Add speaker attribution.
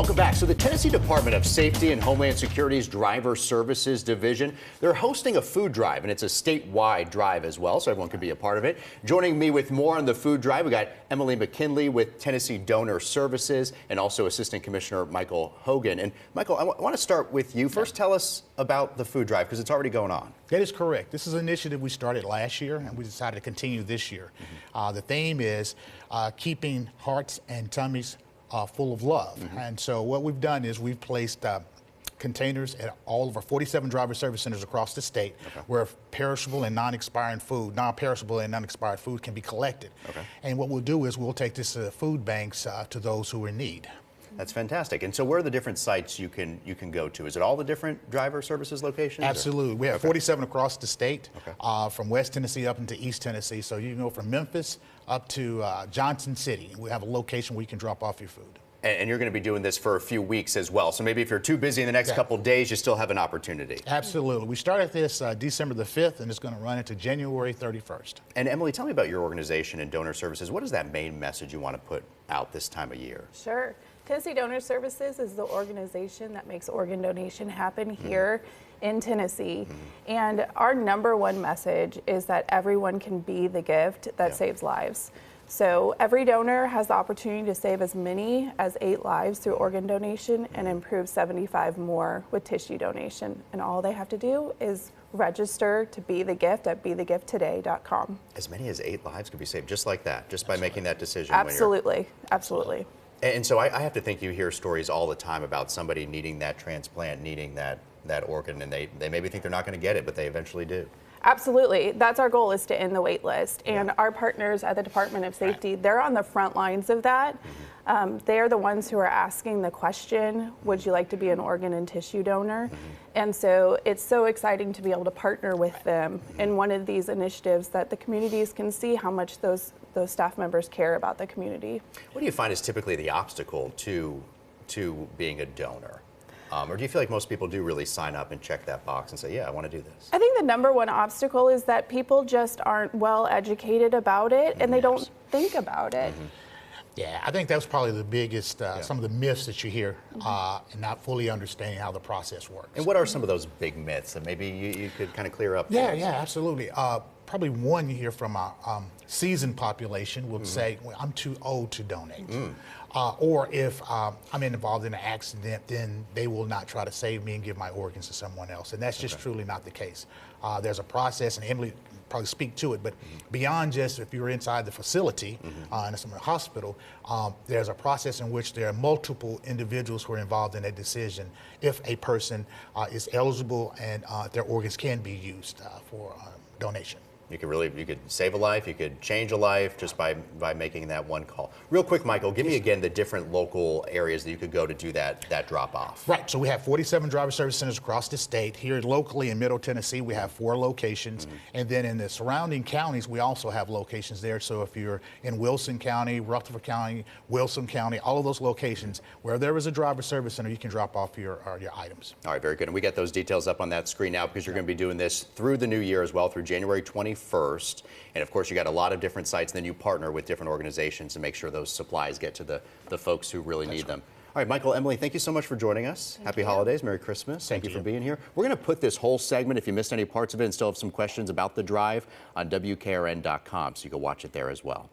Speaker 1: Welcome back. So the Tennessee Department of Safety and Homeland Security's Driver Services Division, they're hosting a food drive, and it's a statewide drive as well, so everyone can be a part of it. Joining me with more on the food drive, we got Emily McKinley with Tennessee Donor Services and also Assistant Commissioner Michael Hogan. And Michael, I want to start with you. First, tell us about the food drive, because it's already going on.
Speaker 2: That is correct. This is an initiative we started last year, and we decided to continue this year. The theme is keeping hearts and tummies full of love. And so what we've done is we've placed containers at all of our 47 driver service centers across the state where perishable and non-expired food can be collected. And what we'll do is we'll take this to the food banks to those who are in need.
Speaker 1: That's fantastic. And so where are the different sites you can go to? Is it all the different driver services locations?
Speaker 2: Absolutely. We have 47 across the state, from West Tennessee up into East Tennessee. So you can go from Memphis up to Johnson City. We have a location where you can drop off your food.
Speaker 1: And you're going to be doing this for a few weeks as well. So maybe if you're too busy in the next couple of days, you still have an opportunity.
Speaker 2: Absolutely. We started this December the 5th, and it's going to run into January 31st.
Speaker 1: And Emily, tell me about your organization and donor services. What is that main message you want to put out this time of year?
Speaker 3: Sure. Tennessee Donor Services is the organization that makes organ donation happen here in Tennessee. And our #1 message is that everyone can be the gift that saves lives. So every donor has the opportunity to save as many as 8 lives through organ donation and improve 75 more with tissue donation. And all they have to do is register to be the gift at bethegifttoday.com.
Speaker 1: As many as 8 lives could be saved just like that, just by making that decision.
Speaker 3: Absolutely. Absolutely.
Speaker 1: And so I have to think you hear stories all the time about somebody needing that transplant, needing that organ, and they maybe think they're not going to get it, but they eventually do.
Speaker 3: Absolutely. That's our goal, is to end the wait list. And our partners at the Department of Safety, they're on the front lines of that. They're the ones who are asking the question, would you like to be an organ and tissue donor? And so it's so exciting to be able to partner with them in one of these initiatives that the communities can see how much those staff members care about the community.
Speaker 1: What do you find is typically the obstacle to being a donor? Or do you feel like most people do really sign up and check that box and say, yeah, I want to do this?
Speaker 3: I think the #1 obstacle is that people just aren't well educated about it, and they don't think about it.
Speaker 2: Yeah, I think that's probably the biggest, some of the myths that you hear, and not fully understanding how the process works.
Speaker 1: And what are some of those big myths that maybe you could kind of clear up?
Speaker 2: Yeah, absolutely. Probably one you hear from a seasoned population will say, well, I'm too old to donate. Or if I'm involved in an accident, then they will not try to save me and give my organs to someone else. And that's just truly not the case. There's a process, and Emily probably speak to it, but beyond just if you're inside the facility in some hospital, there's a process in which there are multiple individuals who are involved in a decision if a person is eligible and their organs can be used for donation.
Speaker 1: You could save a life, you could change a life just by making that one call. Real quick, Michael, give me again the different local areas that you could go to do that drop off.
Speaker 2: Right, so we have 47 driver service centers across the state. Here locally in Middle Tennessee, we have 4 locations. And then in the surrounding counties, we also have locations there. So if you're in Wilson County, Rutherford County, Wilson County, all of those locations, where there is a driver service center, you can drop off your items.
Speaker 1: All right, very good. And we got those details up on that screen now, because you're going to be doing this through the new year as well, through January 21st. And of course, you got a lot of different sites, and then you partner with different organizations to make sure those supplies get to the folks who really need them. All right, Michael, Emily, thank you so much for joining us. Happy holidays, Merry Christmas. Thank you for being here. We're going to put this whole segment, if you missed any parts of it and still have some questions about the drive, on WKRN.com, so you can watch it there as well.